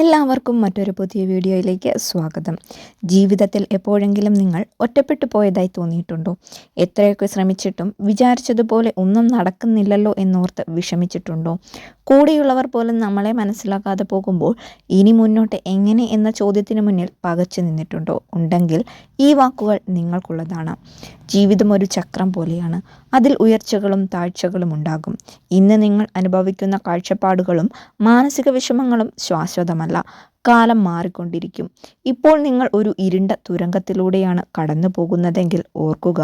എല്ലാവർക്കും മറ്റൊരു പുതിയ വീഡിയോയിലേക്ക് സ്വാഗതം. ജീവിതത്തിൽ എപ്പോഴെങ്കിലും നിങ്ങൾ ഒറ്റപ്പെട്ടു പോയതായി തോന്നിയിട്ടുണ്ടോ? എത്രയൊക്കെ ശ്രമിച്ചിട്ടും വിചാരിച്ചതുപോലെ ഒന്നും നടക്കുന്നില്ലല്ലോ എന്നോർത്ത് വിഷമിച്ചിട്ടുണ്ടോ? കൂടെയുള്ളവർ പോലും നമ്മളെ മനസ്സിലാക്കാതെ പോകുമ്പോൾ ഇനി മുന്നോട്ട് എങ്ങനെ എന്ന ചോദ്യത്തിന് മുന്നിൽ പകച്ചു നിന്നിട്ടുണ്ടോ? ഉണ്ടെങ്കിൽ ഈ വാക്കുകൾ നിങ്ങൾക്കുള്ളതാണ്. ജീവിതം ഒരു ചക്രം പോലെയാണ്. അതിൽ ഉയർച്ചകളും താഴ്ചകളും ഉണ്ടാകും. ഇന്ന് നിങ്ങൾ അനുഭവിക്കുന്ന കാഴ്ചപ്പാടുകളും മാനസിക വിഷമങ്ങളും ശാശ്വതമല്ല. കാലം മാറിക്കൊണ്ടിരിക്കും. ഇപ്പോൾ നിങ്ങൾ ഒരു ഇരുണ്ട തുരങ്കത്തിലൂടെയാണ് കടന്നു പോകുന്നതെങ്കിൽ ഓർക്കുക,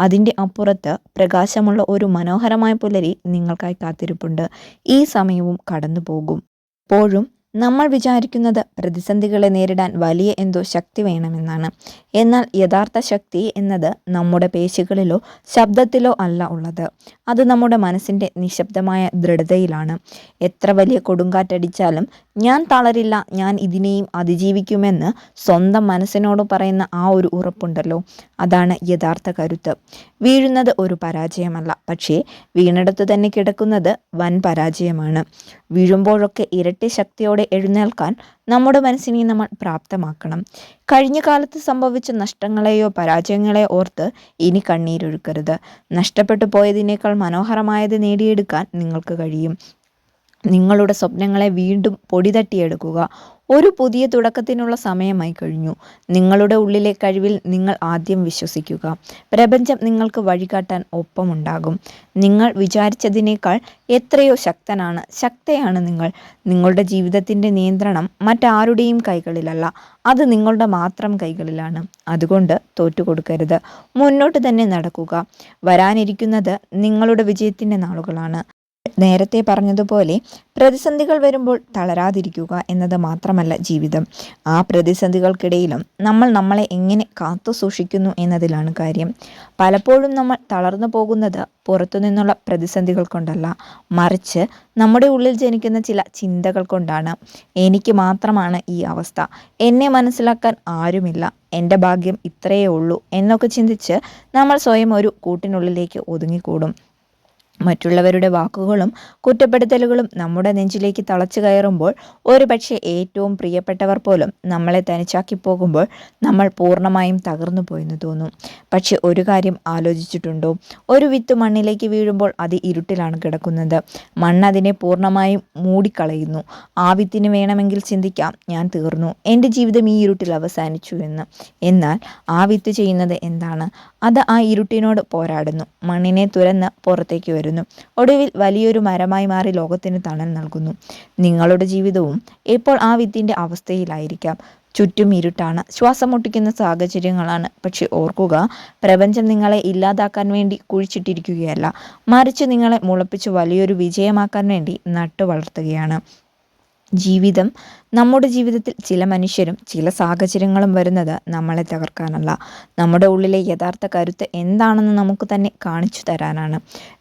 അതിൻ്റെ അപ്പുറത്ത് പ്രകാശമുള്ള ഒരു മനോഹരമായ പുലരി നിങ്ങൾക്കായി കാത്തിരിപ്പുണ്ട്. ഈ സമയവും കടന്നു പോകും. എപ്പോഴും നമ്മൾ വിചാരിക്കുന്നത് പ്രതിസന്ധികളെ നേരിടാൻ വലിയ എന്തോ ശക്തി വേണമെന്നാണ്. എന്നാൽ യഥാർത്ഥ ശക്തി എന്നത് നമ്മുടെ പേശികളിലോ ശബ്ദത്തിലോ അല്ല ഉള്ളത്. അത് നമ്മുടെ മനസ്സിൻ്റെ നിശബ്ദമായ ദൃഢതയിലാണ്. എത്ര വലിയ കൊടുങ്കാറ്റടിച്ചാലും ഞാൻ തളരില്ല, ഞാൻ ഇതിനെയും അതിജീവിക്കുമെന്ന് സ്വന്തം മനസ്സിനോട് പറയുന്ന ആ ഒരു ഉറപ്പുണ്ടല്ലോ, അതാണ് യഥാർത്ഥ കരുത്ത്. വീഴുന്നത് ഒരു പരാജയമല്ല, പക്ഷേ വീണിടത്തു തന്നെ കിടക്കുന്നത് വൻ പരാജയമാണ്. വീഴുമ്പോഴൊക്കെ ഇരട്ടി ശക്തിയോടെ എഴുന്നേൽക്കാൻ നമ്മുടെ മനസ്സിനെ നമ്മൾ പ്രാപ്തമാക്കണം. കഴിഞ്ഞ കാലത്ത് സംഭവിച്ച നഷ്ടങ്ങളെയോ പരാജയങ്ങളെയോ ഓർത്ത് ഇനി കണ്ണീരൊഴുക്കരുത്. നഷ്ടപ്പെട്ടു പോയതിനേക്കാൾ മനോഹരമായത് നേടിയെടുക്കാൻ നിങ്ങൾക്ക് കഴിയും. നിങ്ങളുടെ സ്വപ്നങ്ങളെ വീണ്ടും പൊടി തട്ടിയെടുക്കുക. ഒരു പുതിയ തുടക്കത്തിനുള്ള സമയമായി കഴിഞ്ഞു. നിങ്ങളുടെ ഉള്ളിലെ കഴിവിൽ നിങ്ങൾ ആദ്യം വിശ്വസിക്കുക. പ്രപഞ്ചം നിങ്ങൾക്ക് വഴികാട്ടാൻ ഒപ്പമുണ്ടാകും. നിങ്ങൾ വിചാരിച്ചതിനേക്കാൾ എത്രയോ ശക്തയാണ് നിങ്ങൾ. നിങ്ങളുടെ ജീവിതത്തിൻ്റെ നിയന്ത്രണം മറ്റാരുടെയും കൈകളിലല്ല, അത് നിങ്ങളുടെ മാത്രം കൈകളിലാണ്. അതുകൊണ്ട് തോറ്റുകൊടുക്കരുത്. മുന്നോട്ട് തന്നെ നടക്കുക. വരാനിരിക്കുന്നത് നിങ്ങളുടെ വിജയത്തിൻ്റെ നാളുകളാണ്. നേരത്തെ പറഞ്ഞതുപോലെ പ്രതിസന്ധികൾ വരുമ്പോൾ തളരാതിരിക്കുക എന്നത് മാത്രമല്ല ജീവിതം. ആ പ്രതിസന്ധികൾക്കിടയിലും നമ്മൾ നമ്മളെ എങ്ങനെ കാത്തു സൂക്ഷിക്കുന്നു എന്നതിലാണ് കാര്യം. പലപ്പോഴും നമ്മൾ തളർന്നു പോകുന്നത് പുറത്തുനിന്നുള്ള പ്രതിസന്ധികൾ കൊണ്ടല്ല, മറിച്ച് നമ്മുടെ ഉള്ളിൽ ജനിക്കുന്ന ചില ചിന്തകൾ കൊണ്ടാണ്. എനിക്ക് മാത്രമാണ് ഈ അവസ്ഥ, എന്നെ മനസ്സിലാക്കാൻ ആരുമില്ല, എൻ്റെ ഭാഗ്യം ഇത്രയേ ഉള്ളൂ എന്നൊക്കെ ചിന്തിച്ച് നമ്മൾ സ്വയം ഒരു കൂട്ടിനുള്ളിലേക്ക് ഒതുങ്ങിക്കൂടും. മറ്റുള്ളവരുടെ വാക്കുകളും കുറ്റപ്പെടുത്തലുകളും നമ്മുടെ നെഞ്ചിലേക്ക് തളച്ചു കയറുമ്പോൾ, ഒരു പക്ഷേ ഏറ്റവും പ്രിയപ്പെട്ടവർ പോലും നമ്മളെ തനിച്ചാക്കി പോകുമ്പോൾ നമ്മൾ പൂർണ്ണമായും തകർന്നു പോയെന്ന് തോന്നും. പക്ഷെ ഒരു കാര്യം ആലോചിച്ചിട്ടുണ്ടോ? ഒരു വിത്ത് മണ്ണിലേക്ക് വീഴുമ്പോൾ അത് ഇരുട്ടിലാണ് കിടക്കുന്നത്. മണ്ണ് അതിനെ പൂർണ്ണമായും മൂടിക്കളയുന്നു. ആ വിത്തിന് വേണമെങ്കിൽ ചിന്തിക്കാം, ഞാൻ തീർന്നു, എൻ്റെ ജീവിതം ഈ ഇരുട്ടിൽ അവസാനിച്ചു എന്ന്. എന്നാൽ ആ വിത്ത് ചെയ്യുന്നത് എന്താണ്? അത് ആ ഇരുട്ടിനോട് പോരാടുന്നു, മണ്ണിനെ തുരന്ന് പുറത്തേക്ക് വരുന്നു, ഒടുവിൽ വലിയൊരു മരമായി മാറി ലോകത്തിന് തണൽ നൽകുന്നു. നിങ്ങളുടെ ജീവിതവും ഇപ്പോൾ ആ വിത്തിൻ്റെ അവസ്ഥയിലായിരിക്കാം. ചുറ്റും ഇരുട്ടാണ്, ശ്വാസം മുട്ടിക്കുന്ന സാഹചര്യങ്ങളാണ്. പക്ഷെ ഓർക്കുക, പ്രപഞ്ചം നിങ്ങളെ ഇല്ലാതാക്കാൻ വേണ്ടി കുഴിച്ചിട്ടിരിക്കുകയല്ല, മറിച്ച് നിങ്ങളെ മുളപ്പിച്ച് വലിയൊരു വിജയമാക്കാൻ വേണ്ടി നട്ടു വളർത്തുകയാണ്. നമ്മുടെ ജീവിതത്തിൽ ചില മനുഷ്യരും ചില സാഹചര്യങ്ങളും വരുന്നത് നമ്മളെ തകർക്കാനല്ല, നമ്മുടെ ഉള്ളിലെ യഥാർത്ഥ കരുത്ത് എന്താണെന്ന് നമുക്ക് തന്നെ കാണിച്ചു തരാനാണ്.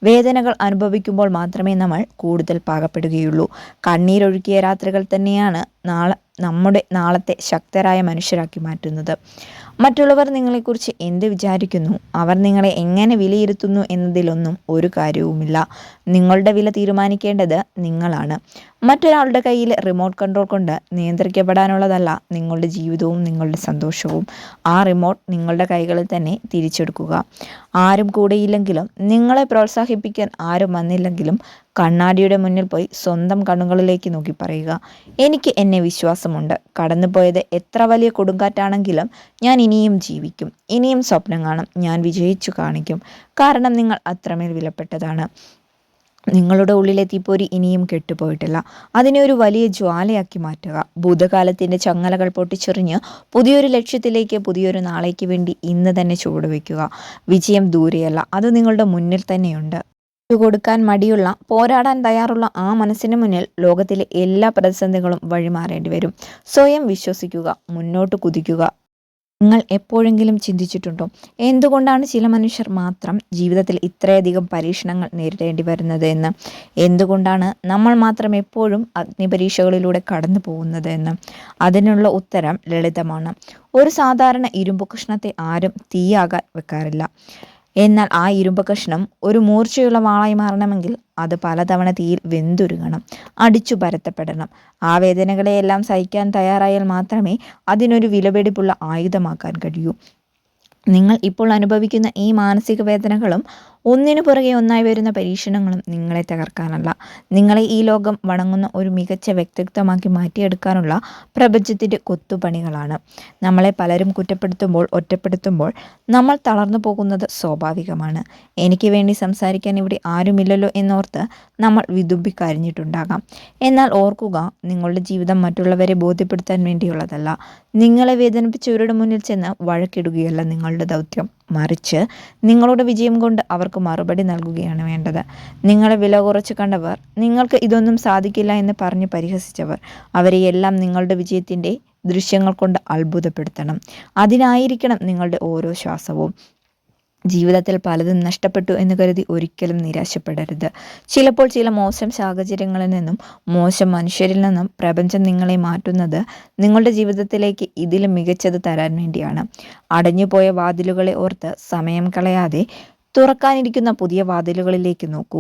വേദനകൾ അനുഭവിക്കുമ്പോൾ മാത്രമേ നമ്മൾ കൂടുതൽ പാകപ്പെടുകയുള്ളൂ. കണ്ണീരൊഴുക്കിയ രാത്രികൾ തന്നെയാണ് നമ്മുടെ നാളത്തെ ശക്തരായ മനുഷ്യരാക്കി മാറ്റുന്നത്. മറ്റുള്ളവർ നിങ്ങളെക്കുറിച്ച് എന്ത് വിചാരിക്കുന്നു, അവർ നിങ്ങളെ എങ്ങനെ വിലയിരുത്തുന്നു എന്നതിലൊന്നും ഒരു കാര്യവുമില്ല. നിങ്ങളുടെ വില തീരുമാനിക്കേണ്ടത് നിങ്ങളാണ്. മറ്റൊരാളുടെ കയ്യിൽ റിമോട്ട് കൺട്രോൾ കൊണ്ട് നിയന്ത്രിക്കപ്പെടാനുള്ളതല്ല നിങ്ങളുടെ ജീവിതവും നിങ്ങളുടെ സന്തോഷവും. ആ റിമോട്ട് നിങ്ങളുടെ കൈകളിൽ തന്നെ തിരിച്ചെടുക്കുക. ആരും കൂടെയില്ലെങ്കിലും, നിങ്ങളെ പ്രോത്സാഹിപ്പിക്കാൻ ആരും വന്നില്ലെങ്കിലും, കണ്ണാടിയുടെ മുന്നിൽ പോയി സ്വന്തം കണ്ണുകളിലേക്ക് നോക്കി പറയുക, എനിക്ക് എന്നെ വിശ്വാസമുണ്ട്. കടന്നുപോയത് എത്ര വലിയ കൊടുങ്കാറ്റാണെങ്കിലും ഞാൻ ഇനിയും ജീവിക്കും, ഇനിയും സ്വപ്നം കാണും, ഞാൻ വിജയിച്ചു കാണിക്കും. കാരണം നിങ്ങൾ അത്രമേൽ വിലപ്പെട്ടതാണ്. നിങ്ങളുടെ ഉള്ളിലെ തീപ്പൊരി ഇനിയും കെട്ടുപോയിട്ടില്ല. അതിനെ ഒരു വലിയ ജ്വാലയാക്കി മാറ്റുക. ഭൂതകാലത്തിൻ്റെ ചങ്ങലകൾ പൊട്ടിച്ചെറിഞ്ഞ് പുതിയൊരു ലക്ഷ്യത്തിലേക്ക്, പുതിയൊരു നാളേക്ക് വേണ്ടി ഇന്ന് തന്നെ ചുവടുവെക്കുക. വിജയം ദൂരെയല്ല, അത് നിങ്ങളുടെ മുന്നിൽ തന്നെയുണ്ട്. കൊടുക്കാൻ മടിയുള്ള, പോരാടാൻ തയ്യാറുള്ള ആ മനസ്സിന് മുന്നിൽ ലോകത്തിലെ എല്ലാ പ്രതിസന്ധികളും വഴിമാറേണ്ടി വരും. സ്വയം വിശ്വസിക്കുക, മുന്നോട്ട് കുതിക്കുക. നിങ്ങൾ എപ്പോഴെങ്കിലും ചിന്തിച്ചിട്ടുണ്ടോ, എന്തുകൊണ്ടാണ് ചില മനുഷ്യർ മാത്രം ജീവിതത്തിൽ ഇത്രയധികം പരീക്ഷണങ്ങൾ നേരിടേണ്ടി വരുന്നത് എന്ന്? എന്തുകൊണ്ടാണ് നമ്മൾ മാത്രം എപ്പോഴും അഗ്നിപരീക്ഷകളിലൂടെ കടന്നു പോകുന്നത് എന്ന്? അതിനുള്ള ഉത്തരം ലളിതമാണ്. ഒരു സാധാരണ ഇരുമ്പു കഷ്ണത്തെ ആരും തീയാകാൻ വെക്കാറില്ല. എന്നാൽ ആ ഇരുമ്പ് കഷ്ണം ഒരു മൂർച്ചയുള്ള വാളായി മാറണമെങ്കിൽ അത് പലതവണ തീയിൽ വെന്തുരുകണം, അടിച്ചു പരത്തപ്പെടണം. ആ വേദനകളെയെല്ലാം സഹിക്കാൻ തയ്യാറായാൽ മാത്രമേ അതിനൊരു വിലപിടിപ്പുള്ള ആയുധമാക്കാൻ കഴിയൂ. നിങ്ങൾ ഇപ്പോൾ അനുഭവിക്കുന്ന ഈ മാനസിക വേദനകളും ഒന്നിനു പുറകെ ഒന്നായി വരുന്ന പരീക്ഷണങ്ങളും നിങ്ങളെ തകർക്കാനല്ല, നിങ്ങളെ ഈ ലോകം വണങ്ങുന്ന ഒരു മികച്ച വ്യക്തിത്വമാക്കി മാറ്റിയെടുക്കാനുള്ള പ്രപഞ്ചത്തിൻ്റെ കൊത്തുപണികളാണ്. നമ്മളെ പലരും കുറ്റപ്പെടുത്തുമ്പോൾ, ഒറ്റപ്പെടുത്തുമ്പോൾ നമ്മൾ തളർന്നു പോകുന്നത് സ്വാഭാവികമാണ്. എനിക്ക് വേണ്ടി സംസാരിക്കാൻ ഇവിടെ ആരുമില്ലല്ലോ എന്നോർത്ത് നമ്മൾ വിതുമ്പിക്കരഞ്ഞിട്ടുണ്ടാകാം. എന്നാൽ ഓർക്കുക, നിങ്ങളുടെ ജീവിതം മറ്റുള്ളവരെ ബോധ്യപ്പെടുത്താൻ വേണ്ടിയുള്ളതല്ല. നിങ്ങളെ വേദനിപ്പിച്ചവരുടെ മുന്നിൽ ചെന്ന് വഴക്കിടുകയല്ല നിങ്ങളുടെ ദൗത്യം. മറിച്ച് നിങ്ങളുടെ വിജയം കൊണ്ട് അവർക്ക് മറുപടി നൽകുകയാണ് വേണ്ടത്. നിങ്ങളെ വില കുറച്ച് കണ്ടവർ, നിങ്ങൾക്ക് ഇതൊന്നും സാധിക്കില്ല എന്ന് പറഞ്ഞ് പരിഹസിച്ചവർ, അവരെയെല്ലാം നിങ്ങളുടെ വിജയത്തിൻ്റെ ദൃശ്യങ്ങൾ കൊണ്ട് അത്ഭുതപ്പെടുത്തണം. അതിനായിരിക്കണം നിങ്ങളുടെ ഓരോ ശ്വാസവും. ജീവിതത്തിൽ പലതും നഷ്ടപ്പെട്ടു എന്ന് കരുതി ഒരിക്കലും നിരാശപ്പെടരുത്. ചിലപ്പോൾ ചില മോശം സാഹചര്യങ്ങളിൽ നിന്നും മോശം മനുഷ്യരിൽ നിന്നും പ്രപഞ്ചം നിങ്ങളെ മാറ്റുന്നത് നിങ്ങളുടെ ജീവിതത്തിലേക്ക് ഇതിലും മികച്ചത് തരാൻ വേണ്ടിയാണ്. അടഞ്ഞുപോയ വാതിലുകളെ ഓർത്ത് സമയം കളയാതെ തുറക്കാനിരിക്കുന്ന പുതിയ വാതിലുകളിലേക്ക് നോക്കൂ.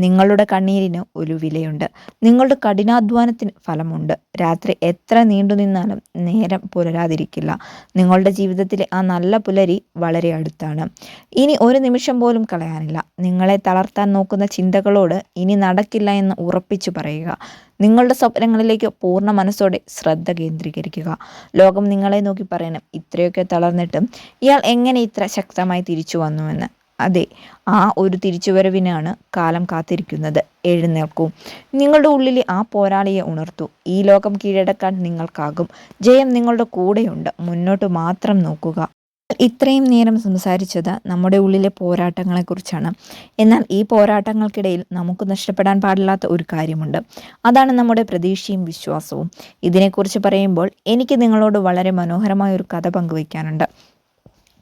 നിങ്ങളുടെ കണ്ണീരിന് ഒരു വിലയുണ്ട്. നിങ്ങളുടെ കഠിനാധ്വാനത്തിന് ഫലമുണ്ട്. രാത്രി എത്ര നീണ്ടു നിന്നാലും നേരം പുലരാതിരിക്കില്ല. നിങ്ങളുടെ ജീവിതത്തിലെ ആ നല്ല പുലരി വളരെ അടുത്താണ്. ഇനി ഒരു നിമിഷം പോലും കളയാനില്ല. നിങ്ങളെ തളർത്താൻ നോക്കുന്ന ചിന്തകളോട് ഇനി നടക്കില്ല എന്ന് ഉറപ്പിച്ചു പറയുക. നിങ്ങളുടെ സ്വപ്നങ്ങളിലേക്ക് പൂർണ്ണ മനസ്സോടെ ശ്രദ്ധ കേന്ദ്രീകരിക്കുക. ലോകം നിങ്ങളെ നോക്കി പറയണം, ഇത്രയൊക്കെ തളർന്നിട്ടും ഇയാൾ എങ്ങനെ ഇത്ര ശക്തമായി തിരിച്ചു വന്നുവെന്ന്. അതെ, ആ ഒരു തിരിച്ചുവരവിനാണ് കാലം കാത്തിരിക്കുന്നത്. എഴുന്നേൽക്കൂ. നിങ്ങളുടെ ഉള്ളിലെ ആ പോരാളിയെ ഉണർത്തൂ. ഈ ലോകം കീഴടക്കാൻ നിങ്ങൾക്കാകും. ജയം നിങ്ങളുടെ കൂടെയുണ്ട്. മുന്നോട്ട് മാത്രം നോക്കുക. ഇത്രയും നേരം സംസാരിച്ചത് നമ്മുടെ ഉള്ളിലെ പോരാട്ടങ്ങളെക്കുറിച്ചാണ്. എന്നാൽ ഈ പോരാട്ടങ്ങൾക്കിടയിൽ നമുക്ക് നഷ്ടപ്പെടാൻ പാടില്ലാത്ത ഒരു കാര്യമുണ്ട്. അതാണ് നമ്മുടെ പ്രതീക്ഷയും വിശ്വാസവും. ഇതിനെക്കുറിച്ച് പറയുമ്പോൾ എനിക്ക് നിങ്ങളോട് വളരെ മനോഹരമായ ഒരു കഥ പങ്കുവയ്ക്കാനുണ്ട്.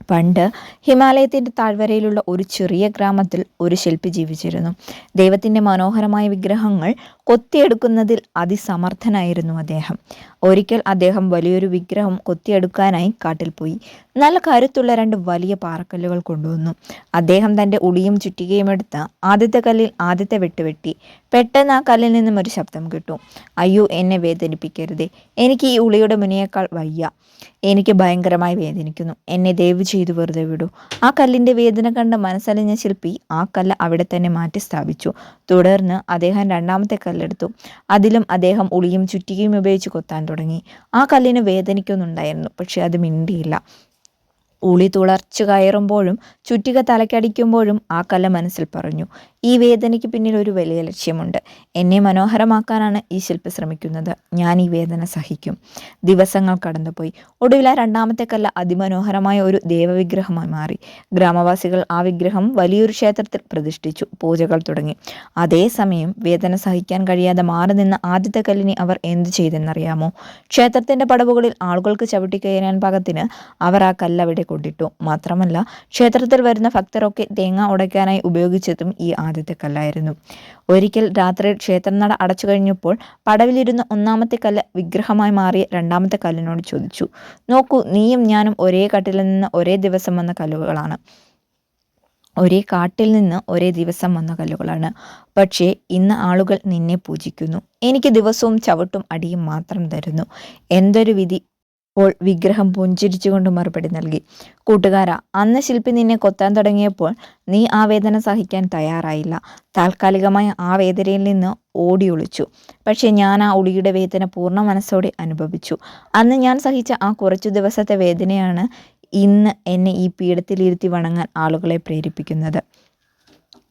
പണ്ട് ഹിമാലയത്തിൻ്റെ താഴ്വരയിലുള്ള ഒരു ചെറിയ ഗ്രാമത്തിൽ ഒരു ശില്പി ജീവിച്ചിരുന്നു. ദൈവത്തിൻ്റെ മനോഹരമായ വിഗ്രഹങ്ങൾ കൊത്തിയെടുക്കുന്നതിൽ അതിസമർത്ഥനായിരുന്നു അദ്ദേഹം. ഒരിക്കൽ അദ്ദേഹം വലിയൊരു വിഗ്രഹം കൊത്തിയെടുക്കാനായി കാട്ടിൽ പോയി. നല്ല കരുത്തുള്ള 2 വലിയ പാറക്കല്ലുകൾ കൊണ്ടുവന്നു. അദ്ദേഹം തൻ്റെ ഉളിയും ചുറ്റികയും എടുത്ത് ആദ്യത്തെ കല്ലിൽ ആദ്യത്തെ വെട്ടുവെട്ടി. പെട്ടെന്ന് ആ കല്ലിൽ നിന്നും ഒരു ശബ്ദം കേട്ടു. അയ്യോ, എന്നെ വേദനിപ്പിക്കരുതേ. എനിക്ക് ഈ ഉളിയുടെ മുനയേക്കാൾ വയ്യ. എനിക്ക് ഭയങ്കരമായി വേദനിക്കുന്നു. എന്നെ ദയവ് ചെയ്തു വെറുതെ വിടൂ. ആ കല്ലിൻ്റെ വേദന കണ്ട് മനസ്സലിഞ്ഞ ശില്പി ആ കല്ല് അവിടെ തന്നെ മാറ്റി സ്ഥാപിച്ചു. തുടർന്ന് അദ്ദേഹം 2ാമത്തെ കല്ലെടുത്തു. അതിലും അദ്ദേഹം ഉളിയും ചുറ്റികയും ഉപയോഗിച്ച് കൊത്താൻ തുടങ്ങി. ആ കല്ലിന് വേദനിക്കുന്നുണ്ടായിരുന്നു, പക്ഷെ അത് മിണ്ടിയില്ല. ഉളി തുളർച്ചു കയറുമ്പോഴും ചുറ്റിക തലക്കടിക്കുമ്പോഴും ആ കല്ല് മനസ്സിൽ പറഞ്ഞു, ഈ വേദനയ്ക്ക് പിന്നിൽ ഒരു വലിയ ലക്ഷ്യമുണ്ട്. എന്നെ മനോഹരമാക്കാനാണ് ഈ ശില്പി ശ്രമിക്കുന്നത്. ഞാൻ ഈ വേദന സഹിക്കും. ദിവസങ്ങൾ കടന്നുപോയി. ഒടുവിൽ ആ 2ാമത്തെ കല്ല് അതിമനോഹരമായ ഒരു ദേവവിഗ്രഹമായി മാറി. ഗ്രാമവാസികൾ ആ വിഗ്രഹം വലിയൊരു ക്ഷേത്രത്തിൽ പ്രതിഷ്ഠിച്ചു. പൂജകൾ തുടങ്ങി. അതേസമയം വേദന സഹിക്കാൻ കഴിയാതെ മാറി നിന്ന ആദ്യത്തെ കല്ലിനെ അവർ എന്തു ചെയ്തെന്നറിയാമോ? ക്ഷേത്രത്തിൻ്റെ പടവുകളിൽ ആളുകൾക്ക് ചവിട്ടിക്കയറാൻ പാകത്തിന് അവർ ആ കല്ലവിടെ കൊണ്ടിട്ടു. മാത്രമല്ല, ക്ഷേത്രത്തിൽ വരുന്ന ഭക്തരൊക്കെ തേങ്ങ ഉടയ്ക്കാനായി ഉപയോഗിച്ചതും ഈ ആദ്യത്തെ കല്ലായിരുന്നു. ഒരിക്കൽ രാത്രിയിൽ ക്ഷേത്രനട അടച്ചു കഴിഞ്ഞപ്പോൾ പടവിലിരുന്ന 1ാമത്തെ കല്ല് വിഗ്രഹമായി മാറിയ 2ാമത്തെ കല്ലിനോട് ചോദിച്ചു, നോക്കൂ, നീയും ഞാനും ഒരേ കട്ടിൽ നിന്ന് ഒരേ ദിവസം വന്ന കല്ലുകളാണ്. ഒരേ കാട്ടിൽ നിന്ന് ഒരേ ദിവസം വന്ന കല്ലുകളാണ്. പക്ഷേ ഇന്ന് ആളുകൾ നിന്നെ പൂജിക്കുന്നു. എനിക്ക് ദിവസവും ചവിട്ടും അടിയും മാത്രം തരുന്നു. എന്തൊരു വിധി. അപ്പോൾ വിഗ്രഹം പുഞ്ചിരിച്ചുകൊണ്ട് മറുപടി നൽകി, കൂട്ടുകാരാ, അന്ന് ശില്പി നിന്നെ കൊത്താൻ തുടങ്ങിയപ്പോൾ നീ ആ വേദന സഹിക്കാൻ തയ്യാറായില്ല. താൽക്കാലികമായ ആ വേദനയിൽ നിന്ന് ഓടി ഒളിച്ചു. പക്ഷെ ഞാൻ ആ ഉളിയുടെ വേദന പൂർണ്ണ മനസ്സോടെ അനുഭവിച്ചു. അന്ന് ഞാൻ സഹിച്ച ആ കുറച്ചു ദിവസത്തെ വേദനയാണ് ഇന്ന് എന്നെ ഈ പീഠത്തിലിരുത്തി വണങ്ങാൻ ആളുകളെ പ്രേരിപ്പിക്കുന്നത്.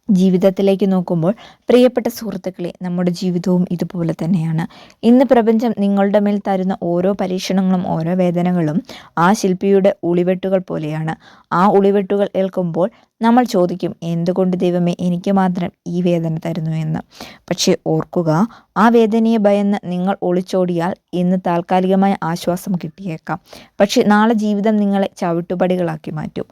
ജീവിതത്തിലേക്ക് നോക്കുമ്പോൾ പ്രിയപ്പെട്ട സുഹൃത്തുക്കളെ, നമ്മുടെ ജീവിതവും ഇതുപോലെ തന്നെയാണ്. ഇന്ന് പ്രപഞ്ചം നിങ്ങളുടെ മേൽ തരുന്ന ഓരോ പരീക്ഷണങ്ങളും ഓരോ വേദനകളും ആ ശില്പിയുടെ ഉളിവെട്ടുകൾ പോലെയാണ്. ആ ഉളിവെട്ടുകൾ ഏൽക്കുമ്പോൾ നമ്മൾ ചോദിക്കും, എന്തുകൊണ്ട് ദൈവമേ എനിക്ക് മാത്രം ഈ വേദന തരുന്നു എന്ന്. പക്ഷേ ഓർക്കുക, ആ വേദനയെ ഭയന്ന് നിങ്ങൾ ഒളിച്ചോടിയാൽ ഇന്ന് താൽക്കാലികമായ ആശ്വാസം കിട്ടിയേക്കാം. പക്ഷെ നാളെ ജീവിതം നിങ്ങളെ ചവിട്ടുപടികളാക്കി മാറ്റും.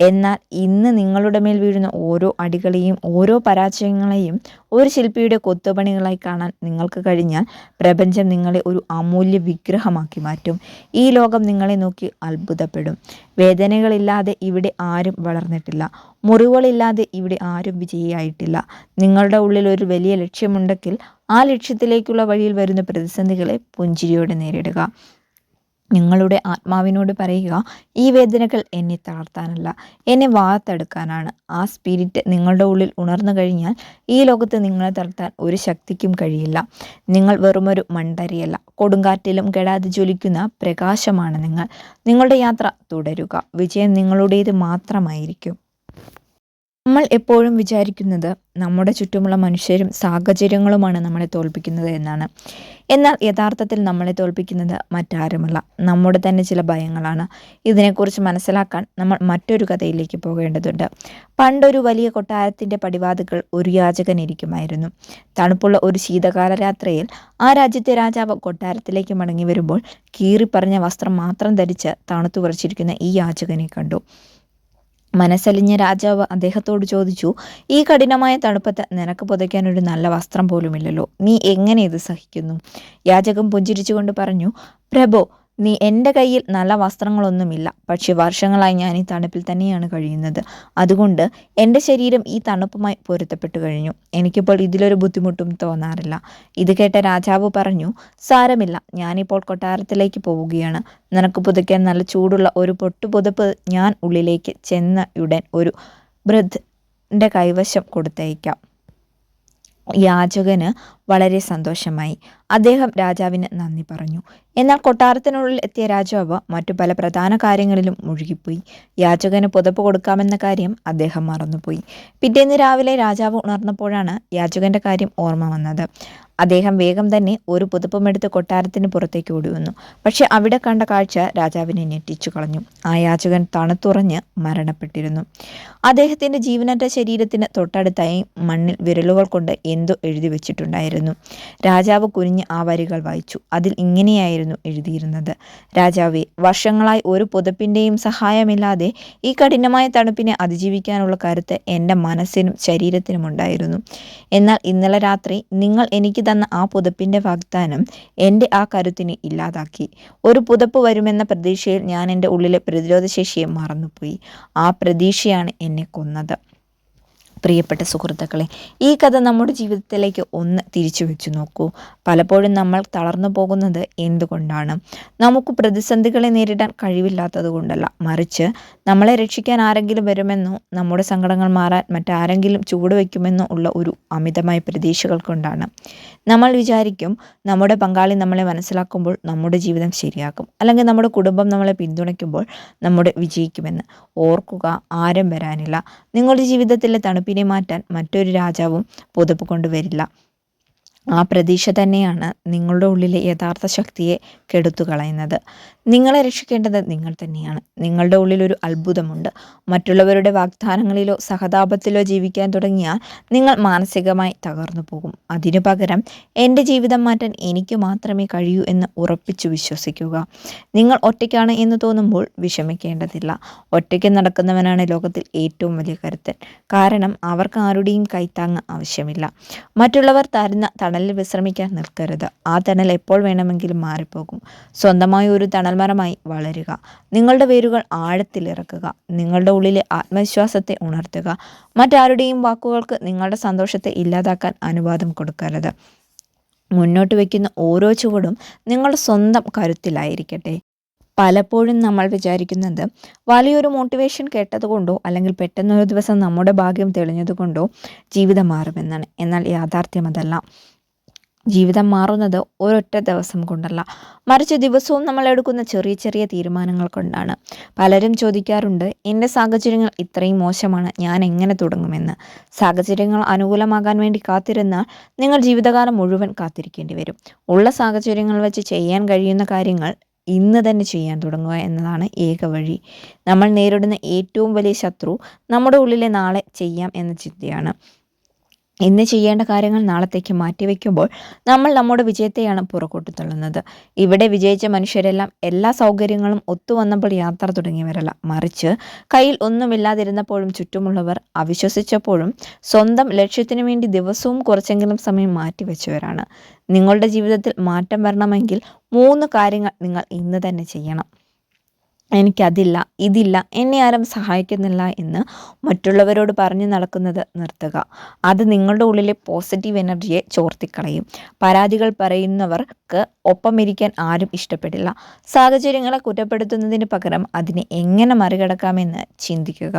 എന്നാൽ ഇന്ന് നിങ്ങളുടെ മേൽ വീഴുന്ന ഓരോ അടികളെയും ഓരോ പരാജയങ്ങളെയും ഒരു ശില്പിയുടെ കൊത്തുപണികളായി കാണാൻ നിങ്ങൾക്ക് കഴിഞ്ഞാൽ പ്രപഞ്ചം നിങ്ങളെ ഒരു അമൂല്യ വിഗ്രഹമാക്കി മാറ്റും. ഈ ലോകം നിങ്ങളെ നോക്കി അത്ഭുതപ്പെടും. വേദനകളില്ലാതെ ഇവിടെ ആരും വളർന്നിട്ടില്ല. മുറിവുകളില്ലാതെ ഇവിടെ ആരും വിജയിയായിട്ടില്ല. നിങ്ങളുടെ ഉള്ളിൽ ഒരു വലിയ ലക്ഷ്യമുണ്ടെങ്കിൽ ആ ലക്ഷ്യത്തിലേക്കുള്ള വഴിയിൽ വരുന്ന പ്രതിസന്ധികളെ പുഞ്ചിരിയോടെ നേരിടുക. നിങ്ങളുടെ ആത്മാവിനോട് പറയുക, ഈ വേദനകൾ എന്നെ തളർത്താനല്ല, എന്നെ വാർത്തെടുക്കാനാണ്. ആ സ്പിരിറ്റ് നിങ്ങളുടെ ഉള്ളിൽ ഉണർന്നു കഴിഞ്ഞാൽ ഈ ലോകത്ത് നിങ്ങളെ തളർത്താൻ ഒരു ശക്തിക്കും കഴിയില്ല. നിങ്ങൾ വെറുമൊരു മൺതരിയല്ല, കൊടുങ്കാറ്റിലും കെടാതെ ജ്വലിക്കുന്ന പ്രകാശമാണ് നിങ്ങൾ. നിങ്ങളുടെ യാത്ര തുടരുക. വിജയം നിങ്ങളുടേത് മാത്രമായിരിക്കും. നമ്മൾ എപ്പോഴും വിചാരിക്കുന്നത് നമ്മുടെ ചുറ്റുമുള്ള മനുഷ്യരും സാഹചര്യങ്ങളുമാണ് നമ്മളെ തോൽപ്പിക്കുന്നത് എന്നാണ്. എന്നാൽ യഥാർത്ഥത്തിൽ നമ്മളെ തോൽപ്പിക്കുന്നത് മറ്റാരുമല്ല, നമ്മുടെ തന്നെ ചില ഭയങ്ങളാണ്. ഇതിനെക്കുറിച്ച് മനസ്സിലാക്കാൻ നമ്മൾ മറ്റൊരു കഥയിലേക്ക് പോകേണ്ടതുണ്ട്. പണ്ടൊരു വലിയ കൊട്ടാരത്തിൻ്റെ പടിവാതിൽക്കൽ ഒരു യാചകൻ ഇരിക്കുമായിരുന്നു. തണുപ്പുള്ള ഒരു ശീതകാല രാത്രിയിൽ ആ രാജ്യത്തെ രാജാവ് കൊട്ടാരത്തിലേക്ക് മടങ്ങി വരുമ്പോൾ കീറിപ്പറഞ്ഞ വസ്ത്രം മാത്രം ധരിച്ച് തണുത്തു വിറച്ചിരിക്കുന്ന ഈ യാചകനെ കണ്ടു. മനസ്സലിഞ്ഞ രാജാവ് അദ്ദേഹത്തോട് ചോദിച്ചു, ഈ കഠിനമായ തണുപ്പത്ത് നിനക്ക് പുതയ്ക്കാൻ ഒരു നല്ല വസ്ത്രം പോലുമില്ലല്ലോ, നീ എങ്ങനെ ഇത് സഹിക്കുന്നു? യാചകൻ പുഞ്ചിരിച്ചുകൊണ്ട് പറഞ്ഞു, പ്രഭോ, എൻ്റെ കയ്യിൽ നല്ല വസ്ത്രങ്ങളൊന്നുമില്ല. പക്ഷെ വർഷങ്ങളായി ഞാൻ ഈ തണുപ്പിൽ തന്നെയാണ് കഴിയുന്നത്. അതുകൊണ്ട് എൻ്റെ ശരീരം ഈ തണുപ്പുമായി പൊരുത്തപ്പെട്ടു കഴിഞ്ഞു. എനിക്കിപ്പോൾ ഇതിലൊരു ബുദ്ധിമുട്ടും തോന്നാറില്ല. ഇത് കേട്ട രാജാവ് പറഞ്ഞു, സാരമില്ല, ഞാനിപ്പോൾ കൊട്ടാരത്തിലേക്ക് പോവുകയാണ്. നിനക്ക് പുതയ്ക്കാൻ നല്ല ചൂടുള്ള ഒരു പൊട്ടുപുതപ്പ് ഞാൻ ഉള്ളിലേക്ക് ചെന്നയുടൻ ഒരു വൃദ്ധൻ്റെ കൈവശം കൊടുത്തയക്കാം. യാചകന് വളരെ സന്തോഷമായി. അദ്ദേഹം രാജാവിന് നന്ദി പറഞ്ഞു. എന്നാൽ കൊട്ടാരത്തിനുള്ളിൽ എത്തിയ രാജാവ് മറ്റു പല പ്രധാന കാര്യങ്ങളിലും മുഴുകിപ്പോയി. യാചകന് പുതപ്പ് കൊടുക്കാമെന്ന കാര്യം അദ്ദേഹം മറന്നുപോയി. പിറ്റേന്ന് രാവിലെ രാജാവ് ഉണർന്നപ്പോഴാണ് യാചകന്റെ കാര്യം ഓർമ്മ വന്നത്. അദ്ദേഹം വേഗം തന്നെ ഒരു പുതപ്പുമെടുത്ത് കൊട്ടാരത്തിന് പുറത്തേക്ക് ഓടി വന്നു. പക്ഷെ അവിടെ കണ്ട കാഴ്ച രാജാവിനെ ഞെട്ടിച്ചു കളഞ്ഞു. ആ യാചകൻ തണുത്തുറഞ്ഞ് മരണപ്പെട്ടിരുന്നു. അദ്ദേഹത്തിൻ്റെ ജീവനറ്റ ശരീരത്തിന് തൊട്ടടുത്തായി മണ്ണിൽ വിരലുകൾ കൊണ്ട് എന്തോ എഴുതി വെച്ചിട്ടുണ്ടായിരുന്നു. രാജാവ് കുനിഞ്ഞ് ആ വരികൾ വായിച്ചു. അതിൽ ഇങ്ങനെയായിരുന്നു എഴുതിയിരുന്നത്: രാജാവേ, വർഷങ്ങളായി ഒരു പുതപ്പിൻ്റെയും സഹായമില്ലാതെ ഈ കഠിനമായ തണുപ്പിനെ അതിജീവിക്കാനുള്ള കരുത്ത് എൻ്റെ മനസ്സിനും ശരീരത്തിനും ഉണ്ടായിരുന്നു. എന്നാൽ ഇന്നലെ രാത്രി നിങ്ങൾ എനിക്ക് തന്ന ആ പുതപ്പിൻ്റെ വാഗ്ദാനം എൻ്റെ ആ കരുത്തിനെ ഇല്ലാതാക്കി. ഒരു പുതപ്പ് വരുമെന്ന പ്രതീക്ഷയിൽ ഞാൻ എൻ്റെ ഉള്ളിലെ പ്രതിരോധശേഷിയെ മറന്നുപോയി. ആ പ്രതീക്ഷയാണ് എന്നെ കൊന്നത്. പ്രിയപ്പെട്ട സുഹൃത്തുക്കളെ, ഈ കഥ നമ്മുടെ ജീവിതത്തിലേക്ക് ഒന്ന് തിരിച്ചു വെച്ചു നോക്കൂ. പലപ്പോഴും നമ്മൾ തളർന്നു പോകുന്നത് എന്തുകൊണ്ടാണ്? നമുക്ക് പ്രതിസന്ധികളെ നേരിടാൻ കഴിവില്ലാത്തത് കൊണ്ടല്ല, മറിച്ച് നമ്മളെ രക്ഷിക്കാൻ ആരെങ്കിലും വരുമെന്നോ നമ്മുടെ സങ്കടങ്ങൾ മാറാൻ മറ്റാരെങ്കിലും ചുവടുവെക്കുമെന്നോ ഉള്ള ഒരു അമിതമായ പ്രതീക്ഷകൾ കൊണ്ടാണ്. നമ്മൾ വിചാരിക്കും നമ്മുടെ പങ്കാളി നമ്മളെ മനസ്സിലാക്കുമ്പോൾ നമ്മുടെ ജീവിതം ശരിയാക്കും, അല്ലെങ്കിൽ നമ്മുടെ കുടുംബം നമ്മളെ പിന്തുണയ്ക്കുമ്പോൾ നമ്മുടെ വിജയിക്കുമെന്ന്. ഓർക്കുക, ആരും വരാനില്ല. നിങ്ങളുടെ ജീവിതത്തിലെ തണുപ്പിനെ മാറ്റാൻ മറ്റൊരു രാജാവും പുതപ്പ് കൊണ്ടുവരില്ല. ആ പ്രതീക്ഷ തന്നെയാണ് നിങ്ങളുടെ ഉള്ളിലെ യഥാർത്ഥ ശക്തിയെ കെടുത്തു കളയുന്നത്. നിങ്ങളെ രക്ഷിക്കേണ്ടത് നിങ്ങൾ തന്നെയാണ്. നിങ്ങളുടെ ഉള്ളിലൊരു അത്ഭുതമുണ്ട്. മറ്റുള്ളവരുടെ വാഗ്ദാനങ്ങളിലോ സഹതാപത്തിലോ ജീവിക്കാൻ തുടങ്ങിയാൽ നിങ്ങൾ മാനസികമായി തകർന്നു പോകും. അതിനു പകരം എൻ്റെ ജീവിതം മാറ്റാൻ എനിക്ക് മാത്രമേ കഴിയൂ എന്ന് ഉറപ്പിച്ചു വിശ്വസിക്കുക. നിങ്ങൾ ഒറ്റയ്ക്കാണ് എന്ന് തോന്നുമ്പോൾ വിഷമിക്കേണ്ടതില്ല. ഒറ്റയ്ക്ക് നടക്കുന്നവനാണ് ലോകത്തിൽ ഏറ്റവും വലിയ കരുത്തൻ. കാരണം അവർക്ക് ആരുടെയും കൈത്താങ്ങ് ആവശ്യമില്ല. മറ്റുള്ളവർ തരുന്ന തണലിൽ വിശ്രമിക്കാൻ നിൽക്കരുത്. ആ തണൽ എപ്പോൾ വേണമെങ്കിലും മാറിപ്പോകും. സ്വന്തമായി ഒരു തണൽമരമായി വളരുക. നിങ്ങളുടെ വേരുകൾ ആഴത്തിലിറക്കുക. നിങ്ങളുടെ ഉള്ളിലെ ആത്മവിശ്വാസത്തെ ഉണർത്തുക. മറ്റാരുടെയും വാക്കുകൾക്ക് നിങ്ങളുടെ സന്തോഷത്തെ ഇല്ലാതാക്കാൻ അനുവാദം കൊടുക്കരുത്. മുന്നോട്ട് വയ്ക്കുന്ന ഓരോ ചുവടും നിങ്ങളുടെ സ്വന്തം കരുത്തിലായിരിക്കട്ടെ. പലപ്പോഴും നമ്മൾ വിചാരിക്കുന്നത് വലിയൊരു മോട്ടിവേഷൻ കേട്ടതുകൊണ്ടോ അല്ലെങ്കിൽ പെട്ടെന്നൊരു ദിവസം നമ്മുടെ ഭാഗ്യം തെളിഞ്ഞതുകൊണ്ടോ ജീവിതം മാറുമെന്നാണ്. എന്നാൽ യാഥാർത്ഥ്യം അതല്ല. ജീവിതം മാറുന്നത് ഒരൊറ്റ ദിവസം കൊണ്ടല്ല, മറിച്ച് ദിവസവും നമ്മൾ എടുക്കുന്ന ചെറിയ ചെറിയ തീരുമാനങ്ങൾ കൊണ്ടാണ്. പലരും ചോദിക്കാറുണ്ട്, എൻ്റെ സാഹചര്യങ്ങൾ ഇത്രയും മോശമാണ്, ഞാൻ എങ്ങനെ തുടങ്ങുമെന്ന്. സാഹചര്യങ്ങൾ അനുകൂലമാകാൻ വേണ്ടി കാത്തിരുന്നാൽ നിങ്ങൾ ജീവിതകാലം മുഴുവൻ കാത്തിരിക്കേണ്ടി വരും. ഉള്ള സാഹചര്യങ്ങൾ വെച്ച് ചെയ്യാൻ കഴിയുന്ന കാര്യങ്ങൾ ഇന്ന് തന്നെ ചെയ്യാൻ തുടങ്ങുക എന്നതാണ് ഏക വഴി. നമ്മൾ നേരിടുന്ന ഏറ്റവും വലിയ ശത്രു നമ്മുടെ ഉള്ളിലെ നാളെ ചെയ്യാം എന്ന ചിന്തയാണ്. ഇന്ന് ചെയ്യേണ്ട കാര്യങ്ങൾ നാളത്തേക്ക് മാറ്റിവെക്കുമ്പോൾ നമ്മൾ നമ്മുടെ വിജയത്തെയാണ് പുറകോട്ട് തള്ളുന്നത്. ഇവിടെ വിജയിച്ച മനുഷ്യരെല്ലാം എല്ലാ സൗകര്യങ്ങളും ഒത്തുവന്നപ്പോൾ യാത്ര തുടങ്ങിയവരല്ല, മറിച്ച് കയ്യിൽ ഒന്നുമില്ലാതിരുന്നപ്പോഴും ചുറ്റുമുള്ളവർ അവിശ്വസിച്ചപ്പോഴും സ്വന്തം ലക്ഷ്യത്തിനു വേണ്ടി ദിവസവും കുറച്ചെങ്കിലും സമയം മാറ്റിവെച്ചവരാണ്. നിങ്ങളുടെ ജീവിതത്തിൽ മാറ്റം വരണമെങ്കിൽ 3 കാര്യങ്ങൾ നിങ്ങൾ ഇന്ന് തന്നെ ചെയ്യണം. എനിക്കതില്ല, ഇതില്ല, എന്നെ ആരും സഹായിക്കുന്നില്ല എന്ന് മറ്റുള്ളവരോട് പറഞ്ഞു നടക്കുന്നത് നിർത്തുക. അത് നിങ്ങളുടെ ഉള്ളിലെ പോസിറ്റീവ് എനർജിയെ ചോർത്തിക്കളയും. പരാതികൾ പറയുന്നവർക്ക് ഒപ്പമിരിക്കാൻ ആരും ഇഷ്ടപ്പെടില്ല. സാഹചര്യങ്ങളെ കുറ്റപ്പെടുത്തുന്നതിന് പകരം അതിനെ എങ്ങനെ മറികടക്കാമെന്ന് ചിന്തിക്കുക.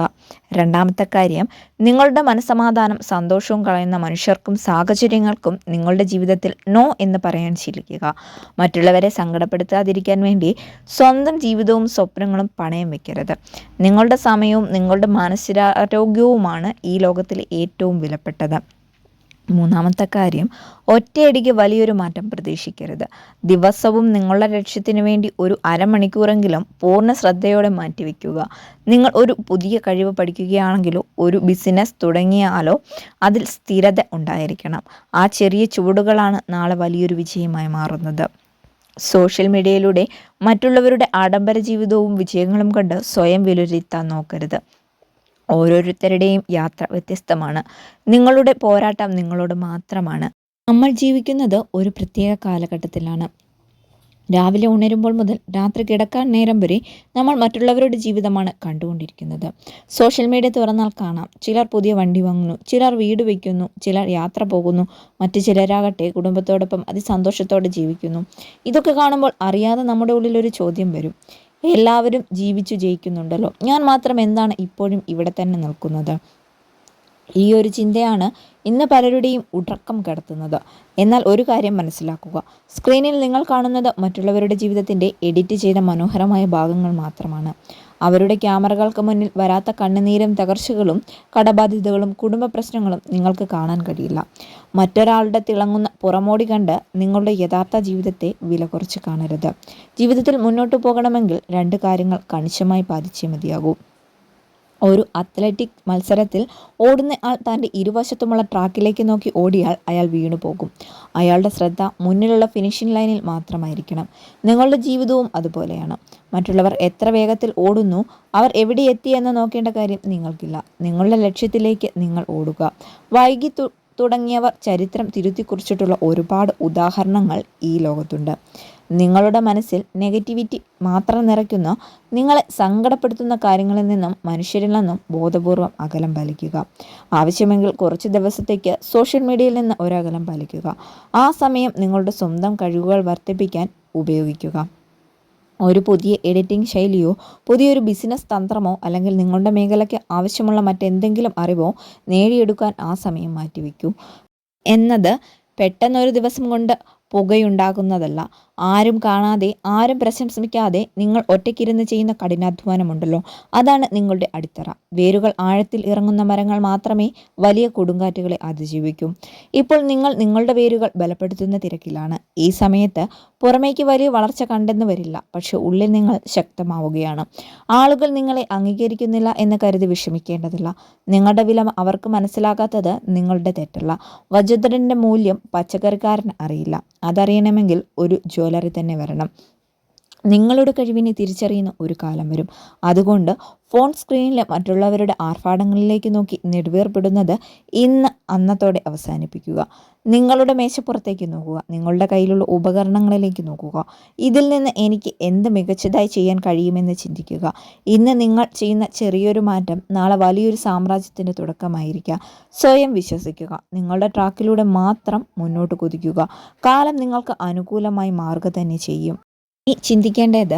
രണ്ടാമത്തെ കാര്യം, നിങ്ങളുടെ മനസ്സമാധാനം സന്തോഷവും കളയുന്ന മനുഷ്യർക്കും സാഹചര്യങ്ങൾക്കും നിങ്ങളുടെ ജീവിതത്തിൽ നോ എന്ന് പറയാൻ ശീലിക്കുക. മറ്റുള്ളവരെ സങ്കടപ്പെടുത്താതിരിക്കാൻ വേണ്ടി സ്വന്തം ജീവിതവും സ്വപ്നങ്ങളും പണയം വെക്കരുത്. നിങ്ങളുടെ സമയവും നിങ്ങളുടെ മാനസികാരോഗ്യവുമാണ് ഈ ലോകത്തിലെ ഏറ്റവും വിലപ്പെട്ടത്. മൂന്നാമത്തെ കാര്യം, ഒറ്റയടിക്ക് വലിയൊരു മാറ്റം പ്രതീക്ഷിക്കരുത്. ദിവസവും നിങ്ങളുടെ ലക്ഷ്യത്തിന് വേണ്ടി ഒരു അരമണിക്കൂറെങ്കിലും പൂർണ്ണ ശ്രദ്ധയോടെ മാറ്റിവെക്കുക. നിങ്ങൾ ഒരു പുതിയ കഴിവ് പഠിക്കുകയാണെങ്കിലോ ഒരു ബിസിനസ് തുടങ്ങിയാലോ അതിൽ സ്ഥിരത ഉണ്ടായിരിക്കണം. ആ ചെറിയ ചുവടുകളാണ് നാളെ വലിയൊരു വിജയമായി മാറുന്നത്. സോഷ്യൽ മീഡിയയിലൂടെ മറ്റുള്ളവരുടെ ആഡംബര ജീവിതവും വിജയങ്ങളും കണ്ട് സ്വയം വിലയിരുത്താൻ നോക്കരുത്. ഓരോരുത്തരുടെയും യാത്ര വ്യത്യസ്തമാണ്. നിങ്ങളുടെ പോരാട്ടം നിങ്ങളോട് മാത്രമാണ്. നമ്മൾ ജീവിക്കുന്നത് ഒരു പ്രത്യേക കാലഘട്ടത്തിലാണ്. രാവിലെ ഉണരുമ്പോൾ മുതൽ രാത്രി കിടക്കാൻ നേരം വരെ നമ്മൾ മറ്റുള്ളവരുടെ ജീവിതമാണ് കണ്ടുകൊണ്ടിരിക്കുന്നത്. സോഷ്യൽ മീഡിയ തുറന്നാൽ കാണാം, ചിലർ പുതിയ വണ്ടി വാങ്ങുന്നു, ചിലർ വീട് വയ്ക്കുന്നു, ചിലർ യാത്ര പോകുന്നു, മറ്റു ചിലരാകട്ടെ കുടുംബത്തോടൊപ്പം അതിസന്തോഷത്തോടെ ജീവിക്കുന്നു. ഇതൊക്കെ കാണുമ്പോൾ അറിയാതെ നമ്മുടെ ഉള്ളിലൊരു ചോദ്യം വരും, എല്ലാവരും ജീവിച്ചു ജയിക്കുന്നുണ്ടല്ലോ, ഞാൻ മാത്രം എന്താണ് ഇപ്പോഴും ഇവിടെ തന്നെ നിൽക്കുന്നത്? ഈ ഒരു ചിന്തയാണ് ഇന്ന് പലരുടെയും ഉറക്കം കെടുത്തുന്നത്. എന്നാൽ ഒരു കാര്യം മനസ്സിലാക്കുക, സ്ക്രീനിൽ നിങ്ങൾ കാണുന്നത് മറ്റുള്ളവരുടെ ജീവിതത്തിൻ്റെ എഡിറ്റ് ചെയ്ത മനോഹരമായ ഭാഗങ്ങൾ മാത്രമാണ്. അവരുടെ ക്യാമറകൾക്ക് മുന്നിൽ വരാത്ത കണ്ണുനീരും തകർച്ചകളും കടബാധ്യതകളും കുടുംബ പ്രശ്നങ്ങളും നിങ്ങൾക്ക് കാണാൻ കഴിയില്ല. മറ്റൊരാളുടെ തിളങ്ങുന്ന പുറമോടി കണ്ട് നിങ്ങളുടെ യഥാർത്ഥ ജീവിതത്തെ വില കുറച്ച് കാണരുത്. ജീവിതത്തിൽ മുന്നോട്ട് പോകണമെങ്കിൽ രണ്ട് കാര്യങ്ങൾ കണിശമായി പാലിച്ചേ മതിയാകൂ. ഒരു അത്ലറ്റിക് മത്സരത്തിൽ ഓടുന്ന ആൾ തൻ്റെ ഇരുവശത്തുമുള്ള ട്രാക്കിലേക്ക് നോക്കി ഓടിയാൽ അയാൾ വീണു പോകും. അയാളുടെ ശ്രദ്ധ മുന്നിലുള്ള ഫിനിഷിംഗ് ലൈനിൽ മാത്രമായിരിക്കണം. നിങ്ങളുടെ ജീവിതവും അതുപോലെയാണ്. മറ്റുള്ളവർ എത്ര വേഗത്തിൽ ഓടുന്നു, അവർ എവിടെ എത്തിയെന്ന് നോക്കേണ്ട കാര്യം നിങ്ങൾക്കില്ല. നിങ്ങളുടെ ലക്ഷ്യത്തിലേക്ക് നിങ്ങൾ ഓടുക. വൈകി തുടങ്ങിയവർ ചരിത്രം തിരുത്തിക്കുറിച്ചിട്ടുള്ള ഒരുപാട് ഉദാഹരണങ്ങൾ ഈ ലോകത്തുണ്ട്. നിങ്ങളുടെ മനസ്സിൽ നെഗറ്റിവിറ്റി മാത്രം നിറയ്ക്കുന്ന, നിങ്ങളെ സങ്കടപ്പെടുത്തുന്ന കാര്യങ്ങളിൽ നിന്നും മനുഷ്യരിൽ നിന്നും ബോധപൂർവം അകലം പാലിക്കുക. ആവശ്യമെങ്കിൽ കുറച്ച് ദിവസത്തേക്ക് സോഷ്യൽ മീഡിയയിൽ നിന്ന് ഒരകലം പാലിക്കുക. ആ സമയം നിങ്ങളുടെ സ്വന്തം കഴിവുകൾ വർദ്ധിപ്പിക്കാൻ ഉപയോഗിക്കുക. ഒരു പുതിയ എഡിറ്റിംഗ് ശൈലിയോ പുതിയൊരു ബിസിനസ് തന്ത്രമോ അല്ലെങ്കിൽ നിങ്ങളുടെ മേഖലയ്ക്ക് ആവശ്യമുള്ള മറ്റെന്തെങ്കിലും അറിവോ നേടിയെടുക്കാൻ ആ സമയം മാറ്റിവെക്കൂ. എന്നത് പെട്ടെന്നൊരു ദിവസം കൊണ്ട് പുകയുണ്ടാകുന്നതല്ല. ആരും കാണാതെ, ആരും പ്രശംസിക്കാതെ നിങ്ങൾ ഒറ്റയ്ക്കിരുന്ന് ചെയ്യുന്ന കഠിനാധ്വാനമുണ്ടല്ലോ, അതാണ് നിങ്ങളുടെ അടിത്തറ. വേരുകൾ ആഴത്തിൽ ഇറങ്ങുന്ന മരങ്ങൾ മാത്രമേ വലിയ കൊടുങ്കാറ്റുകളെ അതിജീവിക്കൂ. ഇപ്പോൾ നിങ്ങൾ നിങ്ങളുടെ വേരുകൾ ബലപ്പെടുത്തുന്ന തിരക്കിലാണ്. ഈ സമയത്ത് പുറമേക്ക് വലിയ വളർച്ച കണ്ടെന്ന് വരില്ല, പക്ഷെ ഉള്ളിൽ നിങ്ങൾ ശക്തമാവുകയാണ്. ആളുകൾ നിങ്ങളെ അംഗീകരിക്കുന്നില്ല എന്ന് കരുതി വിഷമിക്കേണ്ടതില്ല. നിങ്ങളുടെ വില അവർക്ക് മനസ്സിലാകാത്തത് നിങ്ങളുടെ തെറ്റല്ല. വജ്രത്തിന്റെ മൂല്യം പച്ചക്കറിക്കാരൻ അറിയില്ല. അതറിയണമെങ്കിൽ ഒരു ജ്വല്ലറി തന്നെ വരണം. നിങ്ങളുടെ കഴിവിനെ തിരിച്ചറിയുന്ന ഒരു കാലം വരും. അതുകൊണ്ട് ഫോൺ സ്ക്രീനിലെ മറ്റുള്ളവരുടെ ആർഭാടങ്ങളിലേക്ക് നോക്കി നെടുവേർപ്പെടുന്നത് ഇന്ന് അന്നത്തോടെ അവസാനിപ്പിക്കുക. നിങ്ങളുടെ മേശപ്പുറത്തേക്ക് നോക്കുക. നിങ്ങളുടെ കയ്യിലുള്ള ഉപകരണങ്ങളിലേക്ക് നോക്കുക. ഇതിൽ നിന്ന് എനിക്ക് എന്ത് മികച്ചതായി ചെയ്യാൻ കഴിയുമെന്ന് ചിന്തിക്കുക. ഇന്ന് നിങ്ങൾ ചെയ്യുന്ന ചെറിയൊരു മാറ്റം നാളെ വലിയൊരു സാമ്രാജ്യത്തിൻ്റെ തുടക്കമായിരിക്കാം. സ്വയം വിശ്വസിക്കുക. നിങ്ങളുടെ ട്രാക്കിലൂടെ മാത്രം മുന്നോട്ട് കുതിക്കുക. കാലം നിങ്ങൾക്ക് അനുകൂലമായി മാറുക തന്നെ ചെയ്യും. ചിന്തിക്കേണ്ടത്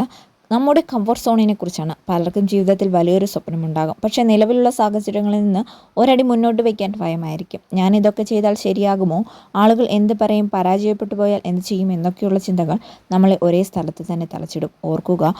നമ്മുടെ കംഫർട്ട് സോണിനെ കുറിച്ചാണ്. പലർക്കും ജീവിതത്തിൽ വലിയൊരു സ്വപ്നമുണ്ടാകും, പക്ഷേ നിലവിലുള്ള സാഹചര്യങ്ങളിൽ നിന്ന് ഒരടി മുന്നോട്ട് വയ്ക്കാൻ ഭയമായിരിക്കും. ഞാനിതൊക്കെ ചെയ്താൽ ശരിയാകുമോ, ആളുകൾ എന്ത് പറയും, പരാജയപ്പെട്ടു പോയാൽ എന്ത് ചെയ്യും എന്നൊക്കെയുള്ള ചിന്തകൾ നമ്മളെ ഒരേ സ്ഥലത്ത് തന്നെ തളച്ചിടും. ഓർക്കുക,